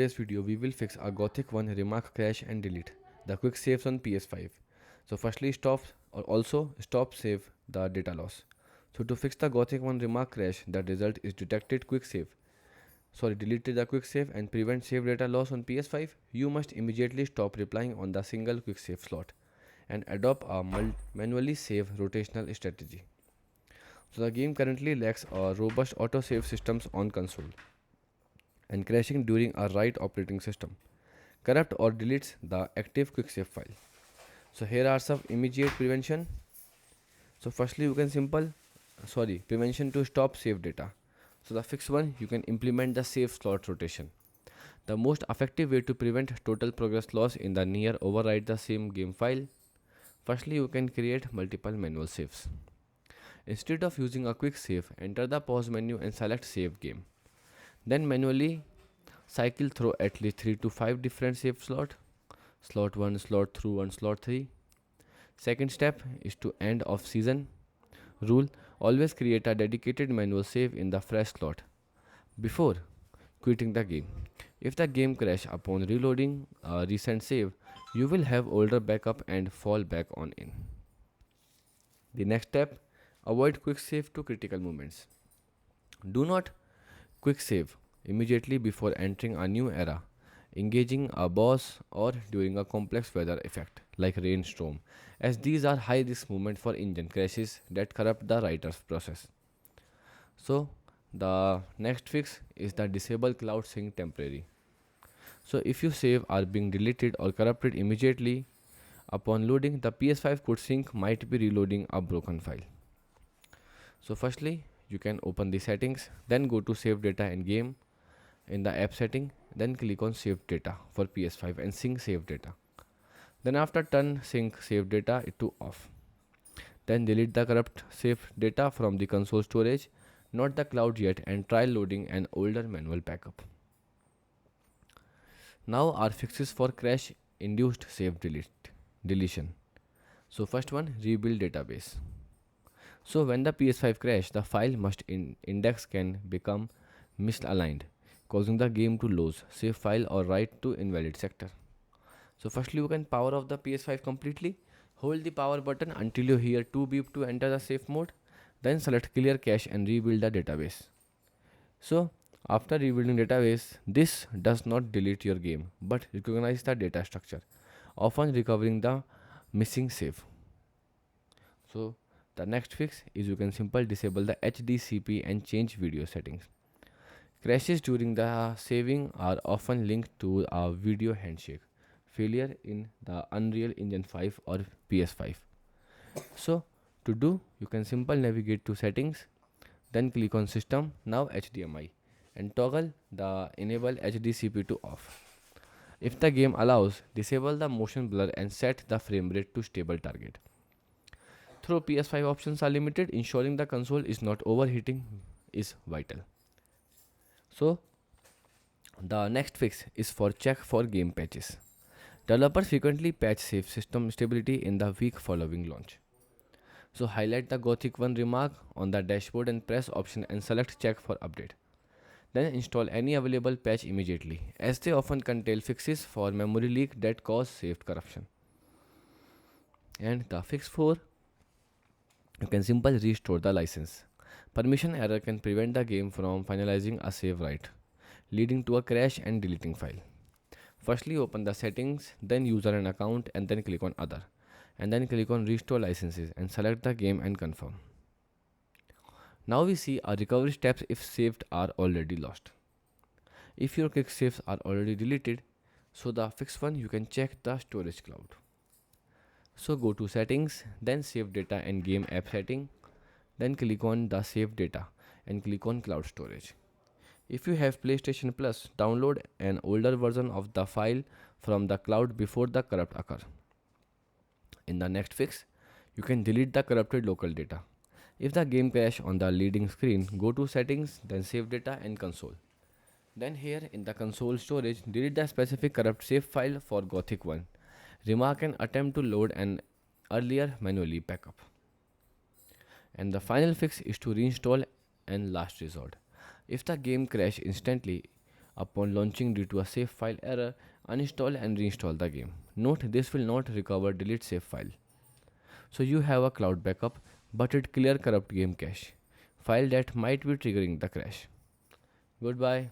Today's video we will fix a Gothic 1 remark crash and delete the quick saves on PS5. So firstly stop save the data loss. So to fix the Gothic 1 remark crash, the result is detected quick save. Deleted the quick save and prevent save data loss on PS5. You must immediately stop replying on the single quick save slot and adopt a manually save rotational strategy. So the game currently lacks a robust autosave systems on console and crashing during a write operating system corrupt or deletes the active quicksave file. So here are some immediate prevention. So firstly you can prevention to stop save data. So the fix one, you can implement the save slot rotation. The most effective way to prevent total progress loss in the near overwrite the same game file. Firstly you can create multiple manual saves. Instead of using a quick save, enter the pause menu and select save game. Then manually cycle through at least 3 to 5 different save slot 1, slot 2, and slot 3. Second step is to end of season rule. Always create a dedicated manual save in the fresh slot before quitting the game. If the game crash upon reloading a recent save, you will have older backup and fall back on in. The next step, avoid quick save to critical moments. Do not quick save immediately before entering a new era, engaging a boss, or during a complex weather effect like rainstorm, as these are high risk moments for engine crashes that corrupt the writer's process. So, the next fix is the disable cloud sync temporary. So, if your save are being deleted or corrupted immediately upon loading, the PS5 code sync might be reloading a broken file. So, firstly, you can open the settings, then go to save data and game in the app setting, then click on save data for PS5 and sync save data. Then after turn sync save data to off. Then delete the corrupt save data from the console storage, not the cloud yet, and try loading an older manual backup. Now our fixes for crash induced save deletion. So first one, rebuild database. So when the PS5 crash, the file must index can become misaligned, causing the game to lose save file or write to invalid sector. So firstly you can power off the PS5 completely. Hold the power button until you hear 2 beep to enter the safe mode. Then select clear cache and rebuild the database. So after rebuilding database, this does not delete your game but recognize the data structure, often recovering the missing save. So the next fix is you can simply disable the HDCP and change video settings. Crashes during the saving are often linked to a video handshake failure in the Unreal Engine 5 or PS5. So to do, you can simply navigate to settings, then click on system, now HDMI, and toggle the enable HDCP to off. If the game allows, disable the motion blur and set the frame rate to stable target. Though PS5 options are limited, ensuring the console is not overheating is vital. So the next fix is for check for game patches. Developers frequently patch save system stability in the week following launch. So highlight the Gothic 1 remark on the dashboard and press option and select check for update. Then install any available patch immediately, as they often contain fixes for memory leak that cause save corruption. And the fix 4, you can simply restore the license. Permission error can prevent the game from finalizing a save write, leading to a crash and deleting file. Firstly, open the settings, then user and account, and then click on other, and then click on restore licenses and select the game and confirm. Now we see our recovery steps if saved are already lost. If your quick saves are already deleted, so the fix one, you can check the storage cloud. So go to settings, then save data and game app setting, then click on the save data and click on cloud storage. If you have PlayStation Plus, download an older version of the file from the cloud before the corrupt occur. In the next fix, you can delete the corrupted local data. If the game crash on the leading screen, go to settings, then save data and console. Then here in the console storage, delete the specific corrupt save file for Gothic 1. Remark and attempt to load an earlier manually backup. And the final fix is to reinstall and last resort. If the game crash instantly, upon launching due to a save file error, uninstall and reinstall the game. Note this will not recover delete save file. So you have a cloud backup, but it clear corrupt game cache file that might be triggering the crash. Goodbye.